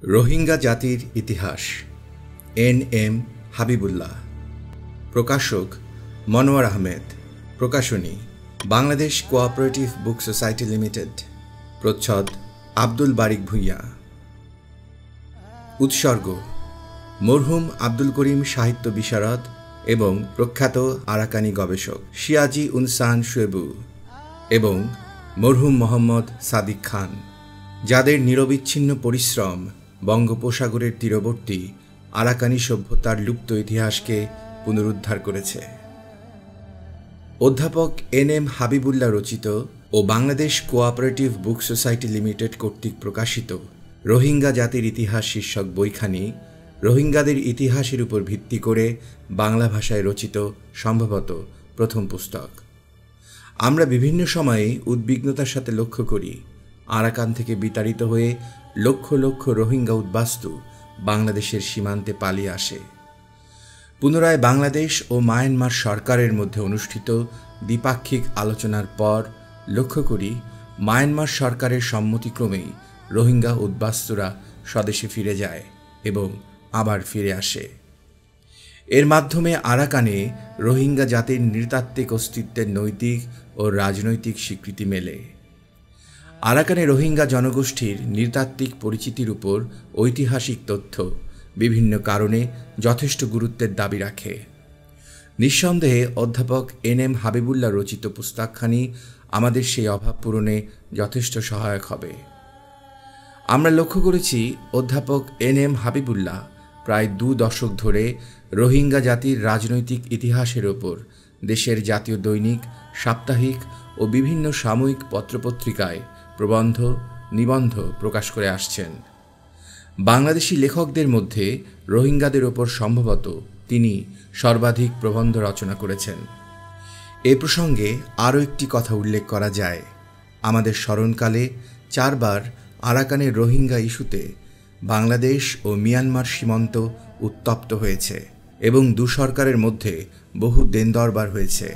রোহিঙ্গা জাতির ইতিহাস N M Habibullah. প্রকাশক মনোয়ার আহমেদ। প্রকাশনী Bangladesh cooperative book society limited. প্রচ্ছদ আব্দুল বারিক ভূঁইয়া। উৎসর্গ মরহুম আব্দুল করিম সাহিত্য বিশারদ এবং প্রখ্যাত আরাকানি গবেষক শিয়াজি উনসান শুয়েবু এবং মরহুম মোহাম্মদ সাদিক খান, যাদের নিরবিচ্ছিন্ন পরিশ্রম বঙ্গোপসাগরের তীরবর্তী আরাকানি সভ্যতার লুপ্ত ইতিহাসকে পুনরুদ্ধার করেছে। অধ্যাপক এন এম হাবিবুল্লাহ রচিত ও Bangladesh cooperative book society limited কর্তৃক প্রকাশিত রোহিঙ্গা জাতির ইতিহাস শীর্ষক বইখানি রোহিঙ্গাদের ইতিহাসের উপর ভিত্তি করে বাংলা ভাষায় রচিত সম্ভবত প্রথম পুস্তক। আমরা বিভিন্ন সময়ে উদ্বিগ্নতার সাথে লক্ষ্য করি, আরাকান থেকে বিতাড়িত হয়ে লক্ষ লক্ষ রোহিঙ্গা উদ্বাস্তু বাংলাদেশের সীমান্তে পালিয়ে আসে। পুনরায় বাংলাদেশ ও মায়ানমার সরকারের মধ্যে অনুষ্ঠিত দ্বিপাক্ষিক আলোচনার পর লক্ষ্য করি, মায়ানমার সরকারের সম্মতিক্রমেই রোহিঙ্গা উদ্বাস্তুরা স্বদেশে ফিরে যায় এবং আবার ফিরে আসে। এর মাধ্যমে আরাকানে রোহিঙ্গা জাতির নৃতাত্ত্বিক অস্তিত্বের নৈতিক ও রাজনৈতিক স্বীকৃতি মেলে। আরাকানে রোহিঙ্গা জনগোষ্ঠীর নৃতাত্ত্বিক পরিচিতির উপর ঐতিহাসিক তথ্য বিভিন্ন কারণে যথেষ্ট গুরুত্বের দাবি রাখে। নিঃসন্দেহে অধ্যাপক এন এম হাবিবুল্লাহ রচিত পুস্তকখানি আমাদের সেই অভাব পূরণে যথেষ্ট সহায়ক হবে। আমরা লক্ষ্য করেছি, অধ্যাপক এন এম হাবিবুল্লাহ প্রায় 2 দশক ধরে রোহিঙ্গা জাতির রাজনৈতিক ইতিহাসের ওপর দেশের জাতীয় দৈনিক, সাপ্তাহিক ও বিভিন্ন সাময়িক পত্রপত্রিকায় প্রবন্ধ, নিবন্ধ প্রকাশ করে আসছেন। বাংলাদেশি লেখকদের মধ্যে রোহিঙ্গাদের ওপর সম্ভবত তিনি সর্বাধিক প্রবন্ধ রচনা করেছেন। এ প্রসঙ্গে আরও একটি কথা উল্লেখ করা যায়। আমাদের স্মরণকালে 4 বার আরাকানের রোহিঙ্গা ইস্যুতে বাংলাদেশ ও মিয়ানমার সীমান্ত উত্তপ্ত হয়েছে এবং 2 সরকারের মধ্যে বহু দেনদরবার হয়েছে।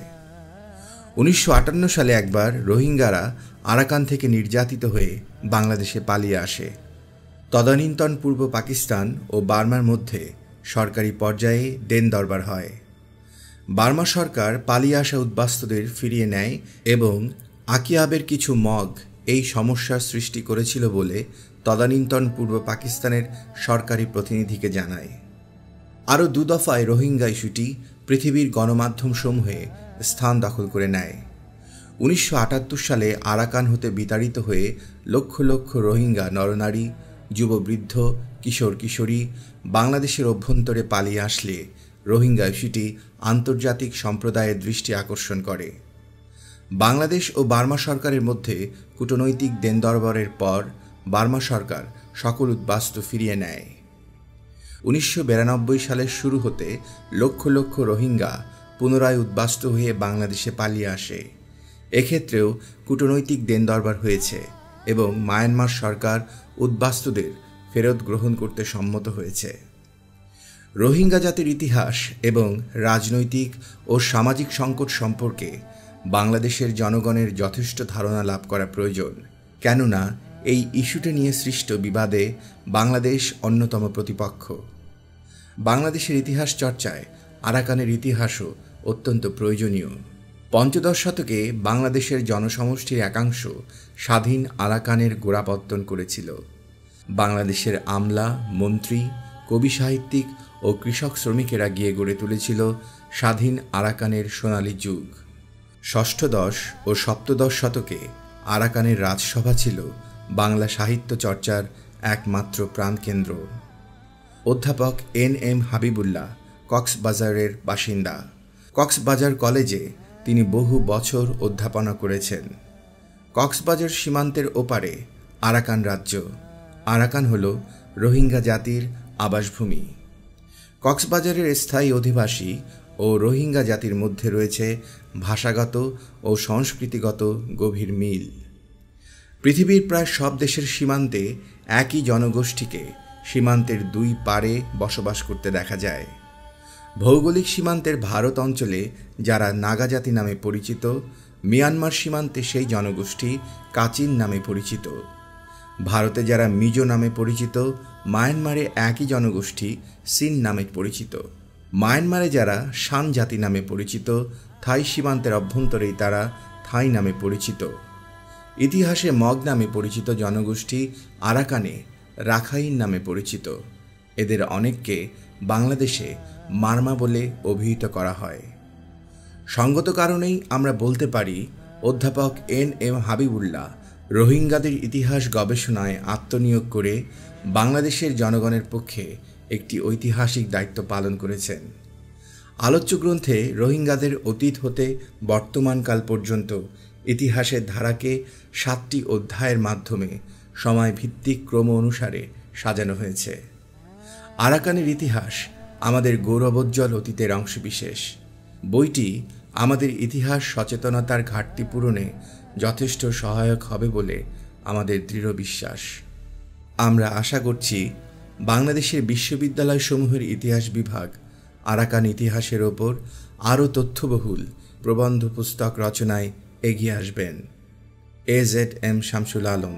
1958 সালে একবার রোহিঙ্গারা আরাকান থেকে নির্যাতিত হয়ে বাংলাদেশে পালিয়ে আসে। তদানীন্তন পূর্ব পাকিস্তান ও বার্মার মধ্যে সরকারি পর্যায়ে দেনদরবার হয়। বার্মা সরকার পালিয়ে আসা উদ্বাস্তুদের ফিরিয়ে নেয় এবং আকিয়াবের কিছু মগ এই সমস্যার সৃষ্টি করেছিল বলে তদানীন্তন পূর্ব পাকিস্তানের সরকারি প্রতিনিধিকে জানায়। আরও 2 দফায় রোহিঙ্গা ইস্যুটি পৃথিবীর গণমাধ্যমসমূহে স্থান দখল করে নেয়। 1978 সালে আরাকান হতে বিতাড়িত হয়ে লক্ষ লক্ষ রোহিঙ্গা নরনারী, যুববৃদ্ধ, কিশোর কিশোরী বাংলাদেশের অভ্যন্তরে পালিয়ে আসলে রোহিঙ্গা ইস্যুটি আন্তর্জাতিক সম্প্রদায়ের দৃষ্টি আকর্ষণ করে। বাংলাদেশ ও বার্মা সরকারের মধ্যে কূটনৈতিক দেনদরবারের পর বার্মা সরকার সকল উদ্বাস্তু ফিরিয়ে নেয়। 1992 সালের শুরু হতে লক্ষ লক্ষ রোহিঙ্গা পুনরায় উদ্বাস্তু হয়ে বাংলাদেশে পালিয়ে আসে। এক্ষেত্রেও কূটনৈতিক দেনদরবার হয়েছে এবং মায়ানমার সরকার উদ্বাস্তুদের ফেরত গ্রহণ করতে সম্মত হয়েছে। রোহিঙ্গা জাতির ইতিহাস এবং রাজনৈতিক ও সামাজিক সংকট সম্পর্কে বাংলাদেশের জনগণের যথেষ্ট ধারণা লাভ করা প্রয়োজন, কেননা এই ইস্যুটি নিয়ে সৃষ্ট বিবাদে বাংলাদেশ অন্যতম প্রতিপক্ষ। বাংলাদেশের ইতিহাস চর্চায় আরাকানের ইতিহাসও অত্যন্ত প্রয়োজনীয়। 15 শতকে বাংলাদেশের জনসমষ্টির একাংশ স্বাধীন আরাকানের গোড়াপত্তন করেছিল। বাংলাদেশের আমলা, মন্ত্রী, কবি, সাহিত্যিক ও কৃষক শ্রমিকেরা গিয়ে গড়ে তুলেছিল স্বাধীন আরাকানের সোনালী যুগ। ষষ্ঠদশ ও সপ্তদশ শতকে আরাকানের রাজসভা ছিল বাংলা সাহিত্য চর্চার একমাত্র প্রাণকেন্দ্র। অধ্যাপক এন এম হাবিবুল্লাহ কক্সবাজারের বাসিন্দা। কক্সবাজার কলেজে তিনি বহু বছর অধ্যাপনা করেছেন। কক্সবাজার সীমান্তের ওপারে আরাকান রাজ্য। আরাকান হল রোহিঙ্গা জাতির আবাসভূমি। কক্সবাজারের স্থায়ী অধিবাসী ও রোহিঙ্গা জাতির মধ্যে রয়েছে ভাষাগত ও সংস্কৃতিগত গভীর মিল। পৃথিবীর প্রায় সব দেশের সীমান্তে একই জনগোষ্ঠীকে সীমান্তের 2 পারে বসবাস করতে দেখা যায়। ভৌগোলিক সীমান্তের ভারত অঞ্চলে যারা নাগা জাতি নামে পরিচিত, মিয়ানমার সীমান্তে সেই জনগোষ্ঠী কাচিন নামে পরিচিত। ভারতে যারা মিজো নামে পরিচিত, মায়ানমারে একই জনগোষ্ঠী সিন নামে পরিচিত। মায়ানমারে যারা শান জাতি নামে পরিচিত, থাই সীমান্তের অভ্যন্তরেই তারা থাই নামে পরিচিত। ইতিহাসে মগ নামে পরিচিত জনগোষ্ঠী আরাকানে রাখাইন নামে পরিচিত। এদের অনেককে বাংলাদেশে মারমা বলে অভিহিত করা হয়। সঙ্গত কারণেই আমরা বলতে পারি অধ্যাপক NM হাবিবুল্লাহ রোহিঙ্গাদের ইতিহাস গবেষণায় আত্মনিয়োগ করে বাংলাদেশের জনগণের পক্ষে একটি ঐতিহাসিক দায়িত্ব পালন করেছেন। আলোচ্য গ্রন্থে রোহিঙ্গাদের অতীত হতে বর্তমানকাল পর্যন্ত ইতিহাসের ধারাকে 7টি অধ্যায়ের মাধ্যমে সময়ভিত্তিক ক্রম অনুসারে সাজানো হয়েছে। আরাকানের ইতিহাস আমাদের গৌরবোজ্জ্বল অতীতের অংশবিশেষ। বইটি আমাদের ইতিহাস সচেতনতার ঘাটতি পূরণে যথেষ্ট সহায়ক হবে বলে আমাদের দৃঢ় বিশ্বাস। আমরা আশা করছি বাংলাদেশের বিশ্ববিদ্যালয়সমূহের ইতিহাস বিভাগ আরাকান ইতিহাসের ওপর আরও তথ্যবহুল প্রবন্ধ পুস্তক রচনায় এগিয়ে আসবেন। AZM শামসুল আলম,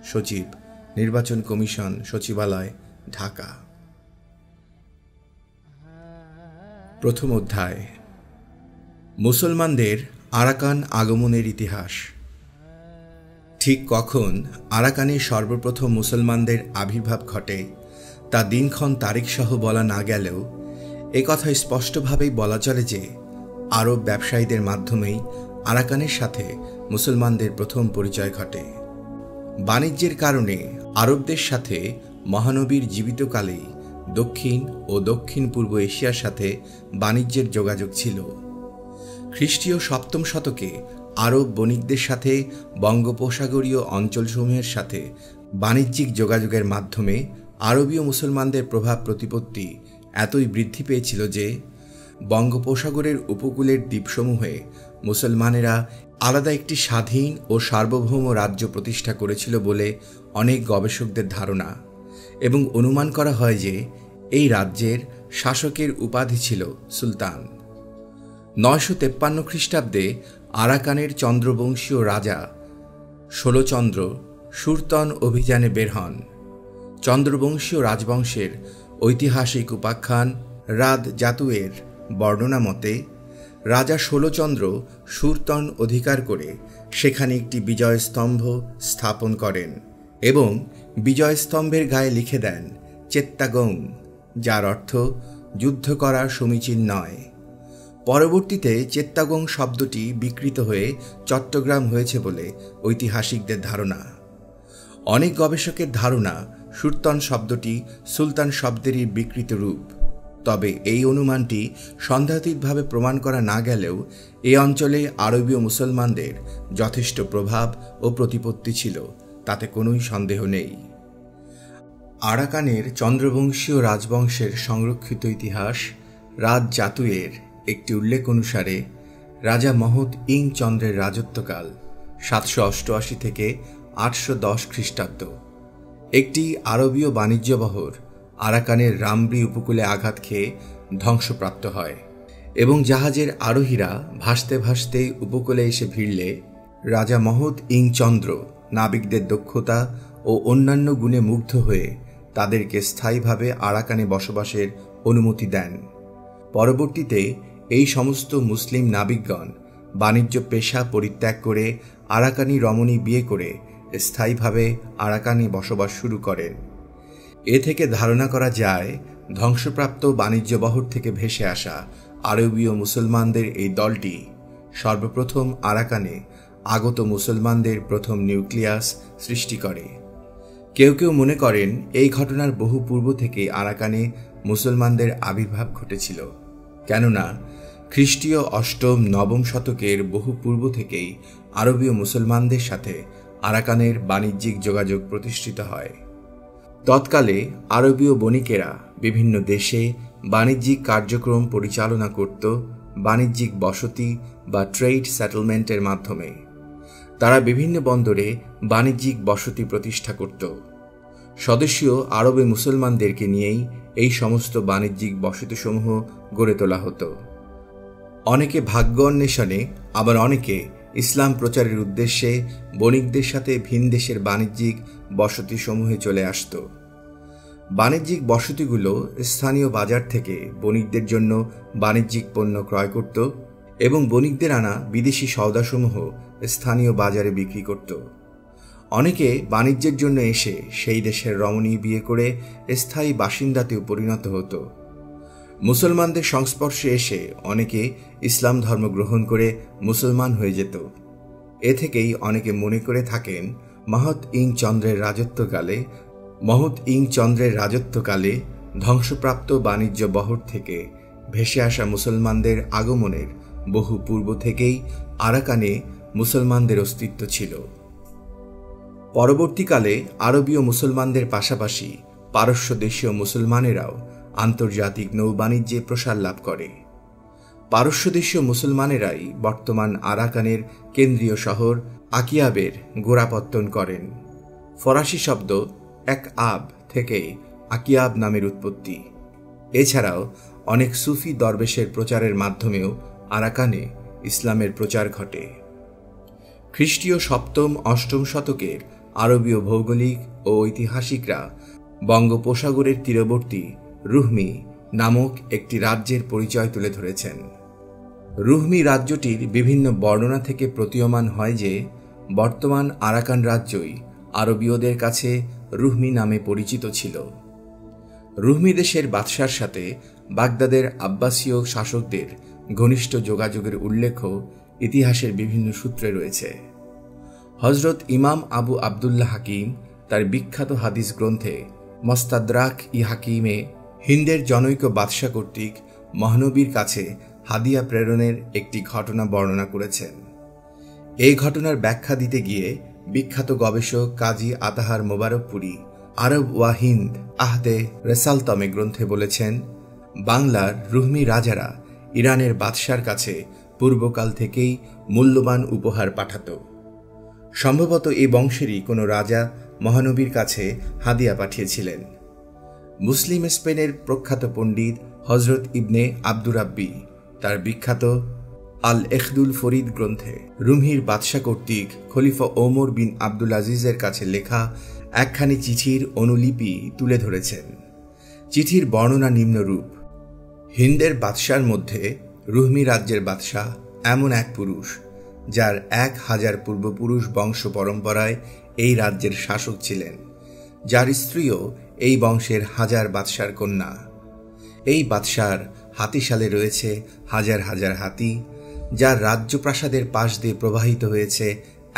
সচিব, নির্বাচন কমিশন, সচিবালয়, ঢাকা। প্রথম অধ্যায়, মুসলমানদের আরাকান আগমনের ইতিহাস। ঠিক কখন আরাকানে সর্বপ্রথম মুসলমানদের আবির্ভাব ঘটে তা দিনক্ষণ তারিখসহ বলা না গেলেও একথা স্পষ্টভাবেই বলা চলে যে আরব ব্যবসায়ীদের মাধ্যমেই আরাকানের সাথে মুসলমানদের প্রথম পরিচয় ঘটে। বাণিজ্যের কারণে আরবদের সাথে মহানবীর জীবিতকালেই দক্ষিণ ও দক্ষিণ পূর্ব এশিয়ার সাথে বাণিজ্যের যোগাযোগ ছিল। খ্রিস্টীয় 7ম শতকে আরব বণিকদের সাথে বঙ্গোপসাগরীয় অঞ্চলসমূহের সাথে বাণিজ্যিক যোগাযোগের মাধ্যমে আরবীয় মুসলমানদের প্রভাব প্রতিপত্তি এতই বৃদ্ধি পেয়েছিল যে বঙ্গোপসাগরের উপকূলের দ্বীপসমূহে মুসলমানেরা আলাদা একটি স্বাধীন ও সার্বভৌম রাজ্য প্রতিষ্ঠা করেছিল বলে অনেক গবেষকদের ধারণা, এবং অনুমান করা হয় যে এই রাজ্যের শাসকের উপাধি ছিল সুলতান। 953 খ্রিস্টাব্দে আরাকানের চন্দ্রবংশীয় রাজা ষোলচন্দ্র সুরতন অভিযানে বের হন। চন্দ্রবংশীয় রাজবংশের ঐতিহাসিক উপাখ্যান রাদ জাতুয়ের বর্ণনা মতে রাজা ষোলচন্দ্র সুরতন অধিকার করে সেখানে একটি বিজয়স্তম্ভ স্থাপন করেন এবং বিজয়স্তম্ভের গায়ে লিখে দেন চেত্তাগং, যার অর্থ যুদ্ধ করা সমীচীন নয়। পরবর্তীতে চেত্তাগং শব্দটি বিকৃত হয়ে চট্টগ্রাম হয়েছে বলে ঐতিহাসিকদের ধারণা। অনেক গবেষকের ধারণা সুরতন শব্দটি সুলতান শব্দেরই বিকৃত রূপ। তবে এই অনুমানটি সন্দেহাতীতভাবে প্রমাণ করা না গেলেও এ অঞ্চলে আরবীয় মুসলমানদের যথেষ্ট প্রভাব ও প্রতিপত্তি ছিল, তাতে কোনোই সন্দেহ নেই। আরাকানের চন্দ্রবংশীয় রাজবংশের সংরক্ষিত ইতিহাস রাদ জাতুয়ের একটি উল্লেখ অনুসারে রাজা মহৎ ইং চন্দ্রের রাজত্বকাল 788 থেকে 810 খ্রিস্টাব্দ। একটি আরবীয় বাণিজ্য বহর আরাকানের রামব্রি উপকূলে আঘাত খেয়ে ধ্বংসপ্রাপ্ত হয় এবং জাহাজের আরোহীরা ভাসতে ভাসতে উপকূলে এসে ভিড়লে রাজা মহৎ ইং চন্দ্র নাবিকদের দক্ষতা ও অন্যান্য গুণে মুগ্ধ হয়ে তাদেরকে স্থায়ীভাবে আরাকানে বসবাসের অনুমতি দেন। পরবর্তীতে এই সমস্ত মুসলিম নাবিকগণ বাণিজ্য পেশা পরিত্যাগ করে আরাকানি রমণী বিয়ে করে স্থায়ীভাবে আরাকানে বসবাস শুরু করেন। এ থেকে ধারণা করা যায় ধ্বংসপ্রাপ্ত বাণিজ্য বহর থেকে ভেসে আসা আরবীয় মুসলমানদের এই দলটি সর্বপ্রথম আরাকানে আগত মুসলমানদের প্রথম নিউক্লিয়াস সৃষ্টি করে। কেউ কেউ মনে করেন এই ঘটনার বহু পূর্ব থেকে আরাকানে মুসলমানদের আবির্ভাব ঘটেছিল, কেননা খ্রিস্টীয় 8ম 9ম শতকের বহু পূর্ব থেকেই আরবীয় মুসলমানদের সাথে আরাকানের বাণিজ্যিক যোগাযোগ প্রতিষ্ঠিত হয়। তৎকালে আরবীয় বণিকেরা বিভিন্ন দেশে বাণিজ্যিক কার্যক্রম পরিচালনা করত বাণিজ্যিক বসতি বা ট্রেড সেটেলমেন্টের মাধ্যমে। তারা বিভিন্ন বন্দরে বাণিজ্যিক বসতি প্রতিষ্ঠা করত। স্বদেশীয় আরবে মুসলমানদেরকে নিয়েই এই সমস্ত বাণিজ্যিক বসতিসমূহ গড়ে তোলা হতো। অনেকে ভাগ্য অন্বেষণে, আবার অনেকে ইসলাম প্রচারের উদ্দেশ্যে বণিকদের সাথে ভিন দেশের বাণিজ্যিক বসতিসমূহে চলে আসত। বাণিজ্যিক বসতিগুলো স্থানীয় বাজার থেকে বণিকদের জন্য বাণিজ্যিক পণ্য ক্রয় করত এবং বণিকদের আনা বিদেশি সওদাসমূহ স্থানীয় বাজারে বিক্রি করত। অনেকে বাণিজ্যের জন্য এসে সেই দেশের রমণী বিয়ে করে স্থায়ী বাসিন্দাতেও পরিণত হতো। মুসলমানদের সংস্পর্শে এসে অনেকে ইসলাম ধর্ম গ্রহণ করে মুসলমান হয়ে যেত। এ থেকেই অনেকে মনে করে থাকেন মহৎ ইং চন্দ্রের রাজত্বকালে ধ্বংসপ্রাপ্ত বাণিজ্য বহর থেকে ভেসে আসা মুসলমানদের আগমনের বহু পূর্ব থেকেই আরাকানে মুসলমানদের অস্তিত্ব ছিল। পরবর্তীকালে আরবীয় মুসলমানদের পাশাপাশি পারস্য দেশীয় মুসলমানেরাও আন্তর্জাতিক নৌবাণিজ্যে প্রসার লাভ করে। পারস্য দেশীয় মুসলমানেরাই বর্তমান আরাকানের কেন্দ্রীয় শহর আকিয়াবের গোড়াপত্তন করেন। ফরাসি শব্দ এক আব থেকে আকিয়াব নামের উৎপত্তি। এছাড়াও অনেক সুফি দরবেশের প্রচারের মাধ্যমেও আরাকানে ইসলামের প্রচার ঘটে। খ্রিস্টীয় ৭ম-৮ম শতকের আরবীয় ভৌগোলিক ও ঐতিহাসিকরা বঙ্গোপসাগরের তীরবর্তী রুহমি নামক একটি রাজ্যের পরিচয় তুলে ধরেছেন। রুহমি রাজ্যটির বিভিন্ন বর্ণনা থেকে প্রতীয়মান হয় যে বর্তমান আরাকান রাজ্যই আরবীয়দের কাছে রুহমি নামে পরিচিত ছিল। রুহমি দেশের বাদশার সাথে বাগদাদের আব্বাসীয় শাসকদের ঘনিষ্ঠ যোগাযোগের উল্লেখও ইতিহাসের বিভিন্ন সূত্রে রয়েছে। হজরত ইমাম আবু আবদুল্লাহ হাকিম তার বিখ্যাত হাদিস গ্রন্থে মুস্তাদরাক-ই-হাকিমে হিন্দের জনৈক বাদশা কর্তৃক মহানবীর কাছে হাদিয়া প্রেরণের একটি ঘটনা বর্ণনা করেছেন। এই ঘটনার ব্যাখ্যা দিতে গিয়ে বিখ্যাত গবেষক কাজী আতাহার মোবারকপুরী আরব ওয়া হিন্দ আহদে রেসালতমে গ্রন্থে বলেছেন, বাংলার রুহমি রাজারা ইরানের বাদশার কাছে পূর্বকাল থেকেই মূল্যবান উপহার পাঠাত। সম্ভবত এই বংশেরই কোনো রাজা মহানবীর কাছে হাদিয়া পাঠিয়েছিলেন। মুসলিম স্পেনের প্রখ্যাত পণ্ডিত হজরত ইবনে আব্দুর রাব্বি তার বিখ্যাত আল এখদুল ফরিদ গ্রন্থে রুমহির বাদশা কর্তৃক খলিফা ওমর বিন আব্দুল আজিজের কাছে লেখা একখানি চিঠির অনুলিপি তুলে ধরেছেন। চিঠির বর্ণনা নিম্নরূপ: হিন্দের বাদশার মধ্যে রুহমি রাজ্যের বাদশাহ এমন এক পুরুষ যার 1000 পূর্বপুরুষ বংশ পরম্পরায় এই রাজ্যের শাসক ছিলেন, যার স্ত্রীও এই বংশের 1000 বাদশার কন্যা। এই বাদশার হাতিশালে রয়েছে হাজার হাজার হাতি, যার রাজ্যপ্রাসাদের পাশ দিয়ে প্রবাহিত হয়েছে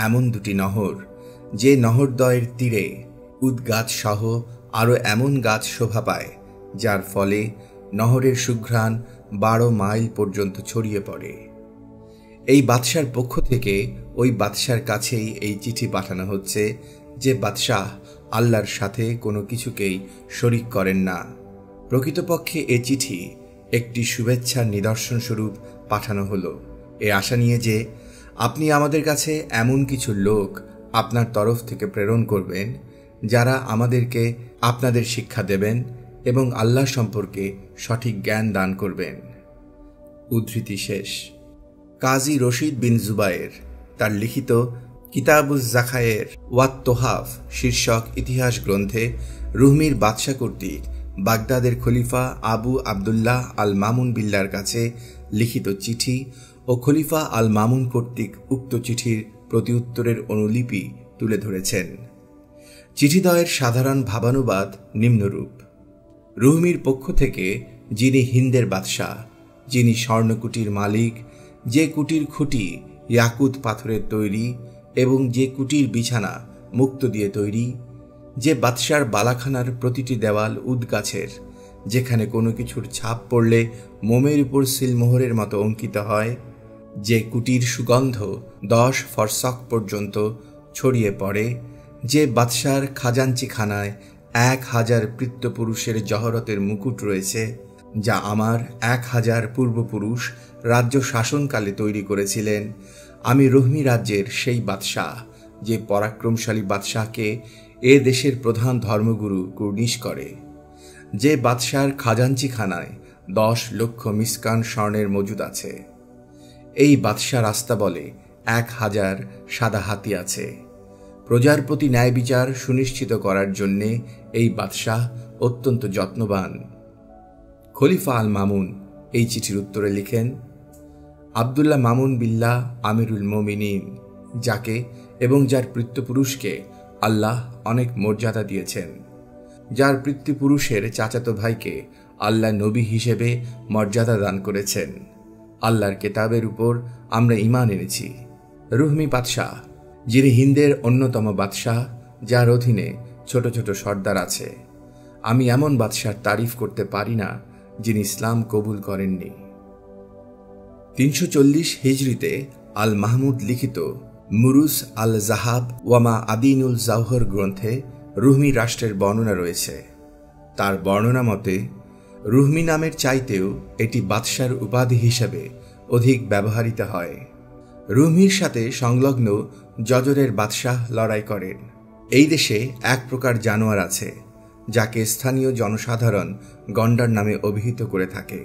এমন 2টি নহর, যে নহরদ্বয়ের তীরে উদ গাছ সহ আরও এমন গাছ শোভা পায়, যার ফলে নহরের সুঘ্রাণ 12 মাইল পর্যন্ত ছড়িয়ে পড়ে। এই বাদশার পক্ষ থেকে ওই বাদশার কাছেই এই চিঠি পাঠানো হচ্ছে, যে বাদশাহ আল্লাহর সাথে কোনো কিছুকেই শরিক করেন না। প্রকৃতপক্ষে এ চিঠি একটি শুভেচ্ছার নিদর্শন স্বরূপ পাঠানো হলো, এ আশা নিয়ে যে আপনি আমাদের কাছে এমন কিছু লোক আপনার তরফ থেকে প্রেরণ করবেন, যারা আমাদেরকে আপনাদের শিক্ষা দেবেন এবং আল্লাহ সম্পর্কে সঠিক জ্ঞান দান করবেন। উদ্ধৃতি শেষ। কাজী রশিদ বিন জুবায়ের তার লিখিত কিতাবুজ জাখায়ের ওয়াত তোহাফ শীর্ষক ইতিহাস গ্রন্থে রুহমির বাদশা কর্তৃক বাগদাদের খলিফা আবু আবদুল্লাহ আল মামুন বিল্লার কাছে লিখিত চিঠি ও খলিফা আল মামুন কর্তৃক উক্ত চিঠির প্রতিউত্তরের অনুলিপি তুলে ধরেছেন। চিঠিদ্বয়ের সাধারণ ভাবানুবাদ নিম্নরূপ: রুহমির পক্ষ থেকে যিনি হিন্দের বাদশাহ, যিনি স্বর্ণকুটির মালিক, যে কুটির খুঁটি ইয়াকুত পাথরের তৈরি এবং যে কুটির বিছানা মুক্ত দিয়ে তৈরি, যে বাদশার বালাখানার প্রতিটি দেওয়াল উদগাছের, যেখানে কোনো কিছুর ছাপ পড়লে মোমের উপর সিলমোহরের মতো অঙ্কিত হয়, যে কুটির সুগন্ধ 10 ফরসক পর্যন্ত ছড়িয়ে পড়ে, যে বাদশার খাজাঞ্চিখানায় 1000 পৃত্তপুরুষের জহরতের মুকুট রয়েছে, যা আমার 1000 পূর্বপুরুষ রাজ্য শাসনকালে তৈরি করেছিলেন। আমি রুহমি রাজ্যের সেই বাদশাহ, যে পরাক্রমশালী বাদশাহকে এ দেশের প্রধান ধর্মগুরু কুর্নিশ করে, যে বাদশার খাজাঞ্চিখানায় 10 লক্ষ মিসকান স্বর্ণের মজুদ আছে। এই বাদশার রাস্তা বলে 1000 সাদা হাতি আছে। প্রজার প্রতি ন্যায় বিচার সুনিশ্চিত করার জন্যে এই বাদশাহ অত্যন্ত যত্নবান। খলিফা আল মামুন এই চিঠির উত্তরে লিখেন, আবদুল্লাহ মামুন বিল্লাহ আমিরুল মোমিনিন, যাকে এবং যার পিতৃপুরুষকে আল্লাহ অনেক মর্যাদা দিয়েছেন, যার পিতৃপুরুষের চাচাতো ভাইকে আল্লাহ নবী হিসেবে মর্যাদা দান করেছেন। আল্লাহর কেতাবের উপর আমরা ঈমান এনেছি। রুহমি বাদশাহ, যিনি হিন্দের অন্যতম বাদশাহ, যার অধীনে ছোট ছোট সর্দার আছে। আমি এমন বাদশার তারিফ করতে পারি না যিনি ইসলাম কবুল করেননি। 340 হিজরিতে আল মাহমুদ লিখিত মুরুস আল জাহাব ওয়ামা আদিনুল জাওহর গ্রন্থে রুহমি রাষ্ট্রের বর্ণনা রয়েছে। তার বর্ণনা মতে রুহমি নামের চাইতেও এটি বাদশার উপাধি হিসাবে অধিক ব্যবহৃত হয়। রুহমির সাথে সংলগ্ন জজরের বাদশাহ লড়াই করেন। এই দেশে এক প্রকার জানোয়ার আছে যাকে স্থানীয় জনসাধারণ গন্ডার নামে অভিহিত করে থাকে।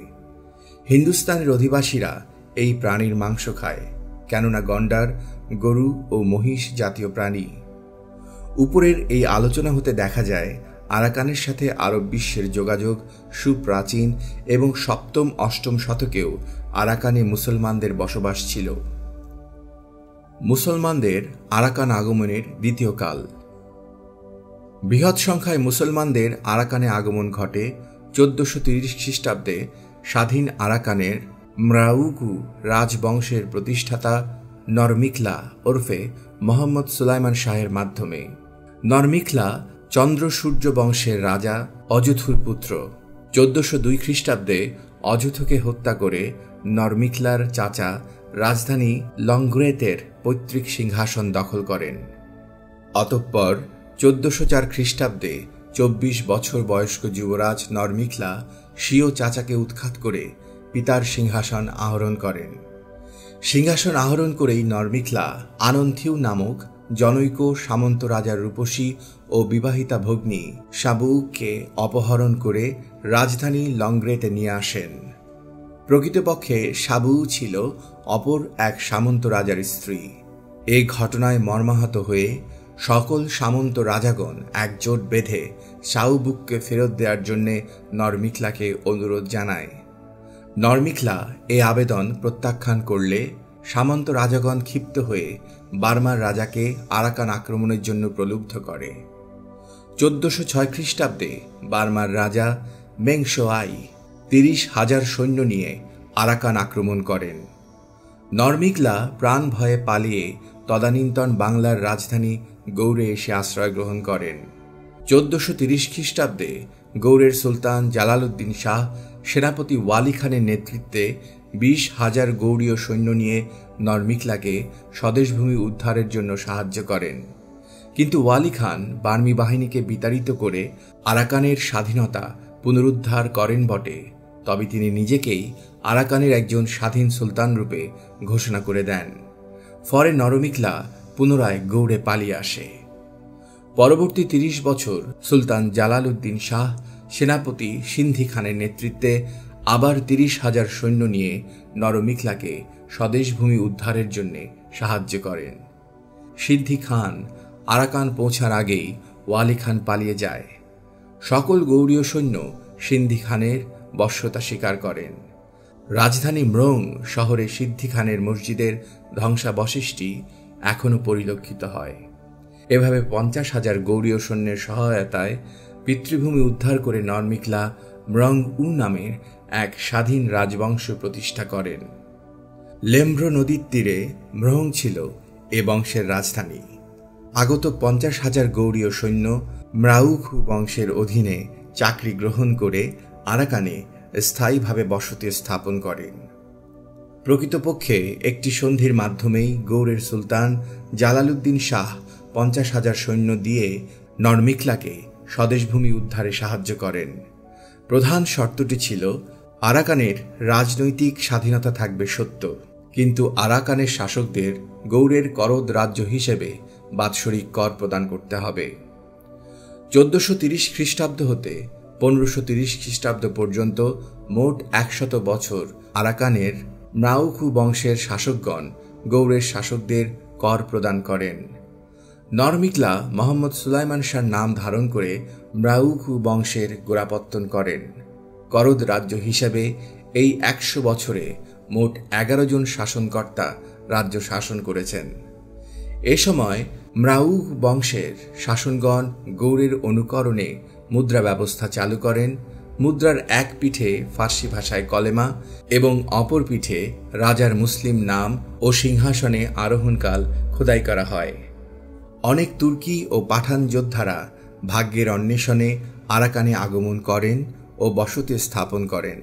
হিন্দুস্তানের অধিবাসীরা এই প্রাণীর মাংস খায়, কেননা গন্ডার গরু ও মহিষ জাতীয় প্রাণী। উপরের এই আলোচনা হতে দেখা যায় আরাকানের সাথে আরব বিশ্বের যোগাযোগ সুপ্রাচীন এবং 7ম-8ম শতকেও আরাকানে মুসলমানদের বসবাস ছিল। মুসলমানদের আরাকান আগমনের দ্বিতীয় কাল। বৃহৎ সংখ্যায় মুসলমানদের আরাকানে আগমন ঘটে 1430 খ্রিস্টাব্দে স্বাধীন আরাকানের ম্রাউকু রাজবংশের প্রতিষ্ঠাতা নরমিখলা ওরফে মোহাম্মদ সুলাইমান শাহের মাধ্যমে। নরমিখলা চন্দ্র সূর্য বংশের রাজা অযুথুর পুত্র। 1402 খ্রিস্টাব্দে অযুথকে হত্যা করে নরমিখলার চাচা রাজধানী লংগ্রেতের পৈতৃক সিংহাসন দখল করেন। অতঃপর 1404 খ্রিস্টাব্দে 24 বছর বয়স্ক যুবরাজ নরমিখলা স্বীয় চাচাকে উৎখাত করে পিতার সিংহাসন আহরণ করেন। সিংহাসন আহরণ করেই নরমিখলা আনন্থিউ নামক জনৈক সামন্ত রাজার রূপসী ও বিবাহিতা ভগ্নী সাবুকে অপহরণ করে রাজধানী লংগ্রেতে নিয়ে আসেন। প্রকৃতপক্ষে সাবু ছিল অপর এক সামন্ত রাজার স্ত্রী। এই ঘটনায় মর্মাহত হয়ে সকল সামন্ত রাজাগণ একজোট বেঁধে সাউবুককে ফেরত দেওয়ার জন্য নরমিখলাকে অনুরোধ জানায়। নরমিখলা এই আবেদন প্রত্যাখ্যান করলে সামন্ত রাজাগণ ক্ষিপ্ত হয়ে বার্মার রাজাকে আরাকান আক্রমণের জন্য প্রলুব্ধ করে। 1406 খ্রিস্টাব্দে বার্মার রাজা মেংশোয়াই 30,000 সৈন্য নিয়ে আরাকান আক্রমণ করেন। নরমিখলা প্রাণ ভয়ে পালিয়ে তদানীন্তন বাংলার রাজধানী গৌড়ে এসে আশ্রয় গ্রহণ করেন। 1430 খ্রিস্টাব্দে গৌড়ের সুলতান জালালউদ্দিন শাহ সেনাপতি ওয়ালি খানের নেতৃত্বে 20,000 গৌড়ীয় সৈন্য নিয়ে নরমিখলাকে স্বদেশভূমি উদ্ধারের জন্য সাহায্য করেন। কিন্তু ওয়ালি খান বার্মি বাহিনীকে বিতাড়িত করে আরাকানের স্বাধীনতা পুনরুদ্ধার করেন বটে, তবে তিনি নিজেকেই আরাকানের একজন স্বাধীন সুলতান রূপে ঘোষণা করে দেন। ফলে নরমিখলা পুনরায় গৌড়ে পালিয়ে আসে। পরবর্তী 30 বছর সুলতান জালালউদ্দিন শাহ সেনাপতি সিন্ধি খানের নেতৃত্বে আবার 30,000 সৈন্য নিয়ে নরমিখলাকে স্বদেশভূমি উদ্ধারের জন্য সাহায্য করেন। সিদ্ধি খান আরাকান পৌঁছার আগেই ওয়ালি খান পালিয়ে যায়। সকল গৌড়ীয় সৈন্য সিন্ধি খানের বশ্যতা স্বীকার করেন। রাজধানী ম্রং শহরে সিদ্ধি খানের মসজিদের ধ্বংসাবশেষটি এখনও পরিলক্ষিত হয়। এভাবে 50,000 গৌড়ীয় সৈন্যের সহায়তায় পিতৃভূমি উদ্ধার করে নরমিখলা ম্রং উ নামের এক স্বাধীন রাজবংশ প্রতিষ্ঠা করেন। লেম্ব্র নদীর তীরে ম্রং ছিল এ বংশের রাজধানী। আগত 50,000 গৌড়ীয় সৈন্য ম্রাউখু বংশের অধীনে চাকরি গ্রহণ করে আরাকানে স্থায়ীভাবে বসতি স্থাপন করেন। প্রকৃতপক্ষে একটি সন্ধির মাধ্যমেই গৌড়ের সুলতান জালালউদ্দিন শাহ 50,000 সৈন্য দিয়ে নরমিখলাকে স্বদেশভূমি উদ্ধারে সাহায্য করেন। প্রধান শর্তটি ছিল আরাকানের রাজনৈতিক স্বাধীনতা থাকবে সত্য, কিন্তু আরাকানের শাসকদের গৌড়ের করদ রাজ্য হিসেবে বাৎসরিক কর প্রদান করতে হবে। 1430 খ্রিস্টাব্দ হতে 1530 খ্রিস্টাব্দ পর্যন্ত মোট 100 বছর আরাকানের ম্রাউখু বংশের শাসকগণ গৌড়ের শাসকদের কর প্রদান করেন। নরমিকলা মোহাম্মদ সুলাইমান শাহর নাম ধারণ করে ম্রাউকু বংশের গোড়াপত্তন করেন। করদ রাজ্য হিসেবে এই ১০০ বছরে মোট ১১ জন শাসনকর্তা রাজ্য শাসন করেছেন। এ সময় ম্রাউক বংশের শাসনগণ গৌড়ের অনুকরণে মুদ্রা ব্যবস্থা চালু করেন। মুদ্রার এক পিঠে ফার্সি ভাষায় কলেমা এবং অপর পিঠে রাজার মুসলিম নাম ও সিংহাসনে আরোহণকাল খোদাই করা হয়। অনেক তুর্কি ও পাঠান যোদ্ধারা ভাগ্যের অন্বেষণে আরাকানে আগমন করেন ও বসতি স্থাপন করেন।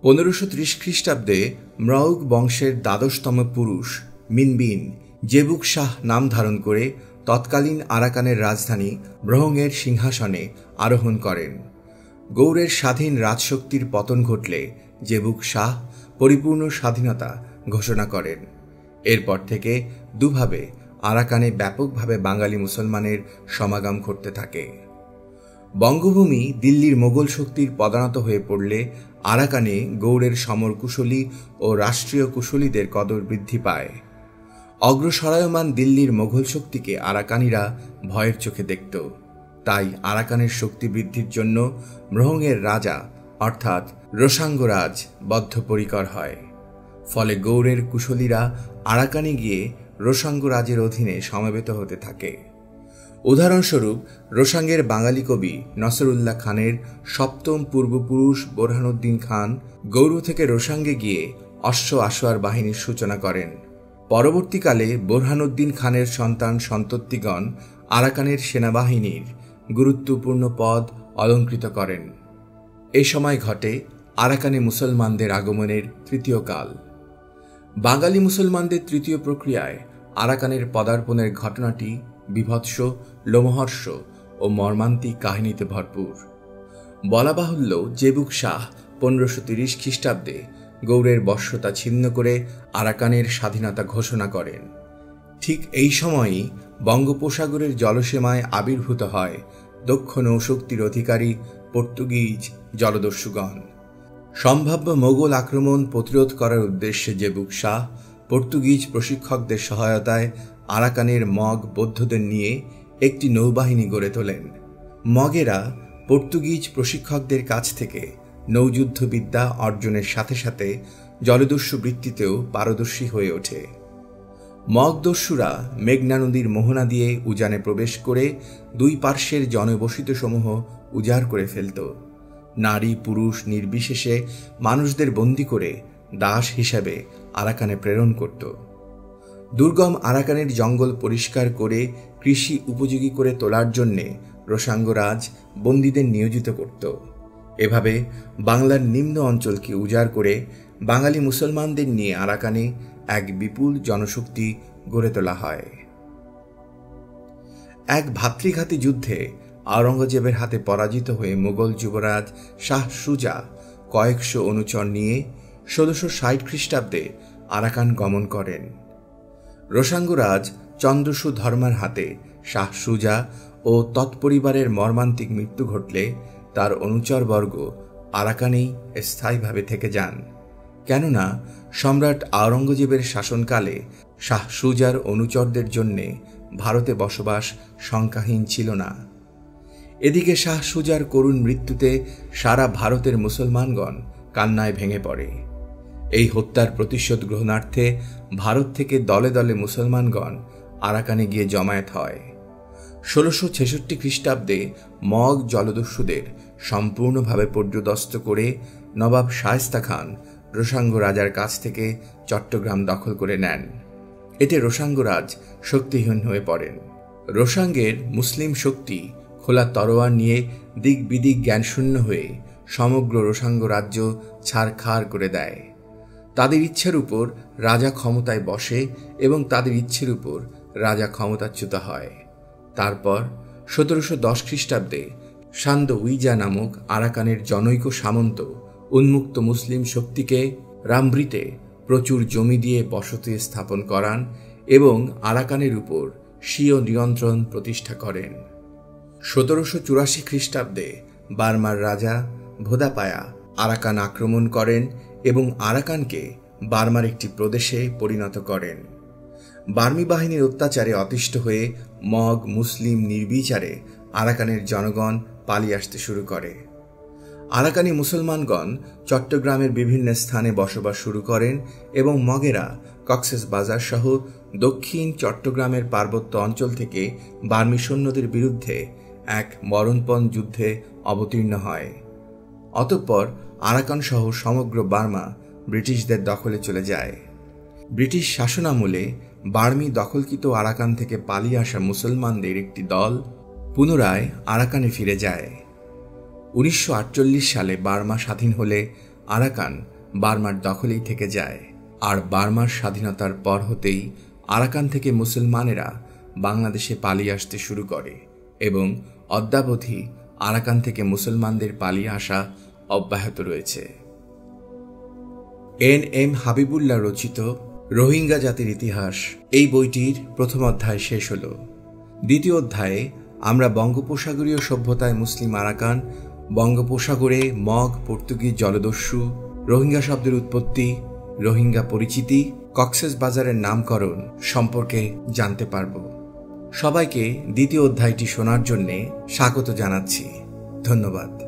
১৫৩০ খ্রিস্টাব্দে ম্রাউক বংশের দ্বাদশতম পুরুষ মিনবিন জেবুক শাহ নাম ধারণ করে তৎকালীন আরাকানের রাজধানী ব্রহংয়ের সিংহাসনে আরোহণ করেন। গৌড়ের স্বাধীন রাজশক্তির পতন ঘটলে জেবুক শাহ পরিপূর্ণ স্বাধীনতা ঘোষণা করেন। এরপর থেকে দুভাবে আরাকানে ব্যাপকভাবে বাঙালি মুসলমানের সমাগম ঘটতে থাকে। বঙ্গভূমি দিল্লির মোগল শক্তির পদানত হয়ে পড়লে আরাকানে গৌড়ের সমর কুশলী ও রাষ্ট্রীয় কুশলীদের কদর বৃদ্ধি পায়। অগ্রসরায়মান দিল্লির মোগল শক্তিকে আরাকানিরা ভয়ের চোখে দেখত। তাই আরাকানের শক্তি বৃদ্ধির জন্য ব্রহংয়ের রাজা অর্থাৎ রোসাঙ্গরাজ বদ্ধপরিকর হয়। ফলে গৌড়ের কুশলীরা আরাকানে গিয়ে রোসাঙ্গরাজের অধীনে সমবেত হতে থাকে। উদাহরণস্বরূপ রোসাঙ্গের বাঙালি কবি নসরুল্লাহ খানের সপ্তম পূর্বপুরুষ বোরহানুদ্দিন খান গৌড় থেকে রোসাঙ্গে গিয়ে অশ্ব আসোয়ার বাহিনীর সূচনা করেন। পরবর্তীকালে বোরহানুদ্দিন খানের সন্তান সন্ততিগণ আরাকানের সেনাবাহিনীর গুরুত্বপূর্ণ পদ অলঙ্কৃত করেন। এ সময় ঘটে আরাকানে মুসলমানদের আগমনের তৃতীয় কাল। বাঙালি মুসলমানদের তৃতীয় প্রক্রিয়ায় আরাকানের পদার্পণের ঘটনাটি বিভৎস, লোমহর্ষ ও মর্মান্তিক কাহিনীতে ভরপুর। বলা বাহুল্য জেবুক শাহ ১৫৩০ খ্রিস্টাব্দে গৌড়ের বশ্যতা ছিন্ন করে আরাকানের স্বাধীনতা ঘোষণা করেন। ঠিক এই সময়ই বঙ্গোপসাগরের জলসীমায় আবির্ভূত হয় দক্ষ নৌশক্তির অধিকারী পর্তুগিজ জলদস্যুগণ। সম্ভাব্য মোগল আক্রমণ প্রতিরোধ করার উদ্দেশ্যে জেবুক শাহ পর্তুগিজ প্রশিক্ষকদের সহায়তায় আরাকানের মগ বৌদ্ধদের নিয়ে একটি নৌবাহিনী গড়ে তোলেন। মগেরা পর্তুগিজ প্রশিক্ষকদের কাছ থেকে নৌযুদ্ধবিদ্যা অর্জনের সাথে সাথে জলদস্যু বৃত্তিতেও পারদর্শী হয়ে ওঠে। মগদস্যুরা মেঘনা নদীর মোহনা দিয়ে উজানে প্রবেশ করে দুই পার্শ্বের জনবসিত সমূহ উজাড় করে ফেলত। নারী পুরুষ নির্বিশেষে মানুষদের বন্দী করে দাস হিসাবে আরাকানে প্রেরণ করত। দুর্গম আরাকানের জঙ্গল পরিষ্কার করে কৃষি উপযোগী করে তোলার জন্যে রোসাঙ্গরাজ বন্দীদের নিয়োজিত করত। এভাবে বাংলার নিম্ন অঞ্চলকে উজাড় করে বাঙালি মুসলমানদের নিয়ে আরাকানে এক বিপুল জনশক্তি গড়ে তোলা হয়। এক ভাতৃঘাতী যুদ্ধে আওরঙ্গজেবের হাতে পরাজিত হয়ে মুঘল যুবরাজ শাহ সুজা কয়েকশো অনুচর নিয়ে ১৬৬০ খ্রিস্টাব্দে আরাকান গমন করেন। রোসাঙ্গরাজ চন্দ্রসু ধর্মার হাতে শাহ সুজা ও তৎপরিবারের মর্মান্তিক মৃত্যু ঘটলে তার অনুচরবর্গ আরাকানেই স্থায়ীভাবে থেকে যান। কেননা সম্রাট আওরঙ্গজেবের শাসনকালে শাহ সুজার অনুচরদের জন্যে ভারতে বসবাস সংখ্যাহীন ছিল না। এদিকে শাহ সুজার করুণ মৃত্যুতে সারা ভারতের মুসলমানগণ কান্নায় ভেঙে পড়ে। এই হত্যার প্রতিশোধ গ্রহণার্থে ভারত থেকে দলে দলে মুসলমানগণ আরাকানে গিয়ে জমায়েত হয়। ১৬৬৬ খ্রিস্টাব্দে মগ জলদস্যুদের সম্পূর্ণভাবে পর্যুদস্ত করে নবাব শায়েস্তা খান রোসাঙ্গ রাজার কাছ থেকে চট্টগ্রাম দখল করে নেন। এতে রোসাঙ্গরাজ শক্তিহীন হয়ে পড়েন। রোসাঙ্গের মুসলিম শক্তি খোলা তরোয়ার নিয়ে দিক বিদিক জ্ঞানশূন্য হয়ে সমগ্র রোসাঙ্গ রাজ্য ছারখার করে দেয়। তাদের ইচ্ছের উপর রাজা ক্ষমতায় বসে এবং তাদের ইচ্ছের উপর রাজা ক্ষমতাচ্যুত হয়। তারপর ১৭১০ খ্রিস্টাব্দে সান্দ উইজা নামক আরাকানের জনৈক সামন্ত উন্মুক্ত মুসলিম শক্তিকে রামব্রিতে প্রচুর জমি দিয়ে বসতি স্থাপন করান এবং আরাকানের উপর স্বীয় নিয়ন্ত্রণ প্রতিষ্ঠা করেন। ১৭৮৪ খ্রিস্টাব্দে বার্মার রাজা ভোদাপায়া আরাকান আক্রমণ করেন এবং আরাকানকে বার্মার একটি প্রদেশে পরিণত করেন। বার্মি বাহিনীর অত্যাচারে অতিষ্ঠ হয়ে মগ মুসলিম নির্বিচারে আরাকানের জনগণ পালিয়ে আসতে শুরু করে। আরাকানি মুসলমানগণ চট্টগ্রামের বিভিন্ন স্থানে বসবাস শুরু করেন এবং মগেরা কক্সেস বাজার সহ দক্ষিণ চট্টগ্রামের পার্বত্য অঞ্চল থেকে বার্মি সৈন্যদের বিরুদ্ধে এক মরণপণ যুদ্ধে অবতীর্ণ হয়। অতঃপর আরাকান সহ সমগ্র বার্মা ব্রিটিশদের দখলে চলে যায়। ব্রিটিশ শাসনামলে বার্মি দখলকৃত আরাকান থেকে পালিয়ে আসা মুসলমানদের একটি দল পুনরায় আরাকানে ফিরে যায়। 1948 সালে বার্মা স্বাধীন হলে আরাকান বার্মার দখলেই থেকে যায়। আর বার্মার স্বাধীনতার পর হতেই আরাকান থেকে মুসলমানেরা বাংলাদেশে পালিয়ে আসতে শুরু করে এবং অদ্যাবধি আরাকান থেকে মুসলমানদের পালিয়ে আসা অব্যাহত রয়েছে। NM হাবিবুল্লাহ রচিত রোহিঙ্গা জাতির ইতিহাস এই বইটির প্রথম অধ্যায় শেষ হল। দ্বিতীয় অধ্যায়ে আমরা বঙ্গোপসাগরীয় সভ্যতায় মুসলিম আরাকান, বঙ্গোপসাগরে মগ পর্তুগিজ জলদস্যু, রোহিঙ্গা শব্দের উৎপত্তি, রোহিঙ্গা পরিচিতি, কক্সেস বাজারের নামকরণ সম্পর্কে জানতে পারব। সবাইকে দ্বিতীয় অধ্যায়টি শোনার জন্য স্বাগত জানাচ্ছি। ধন্যবাদ।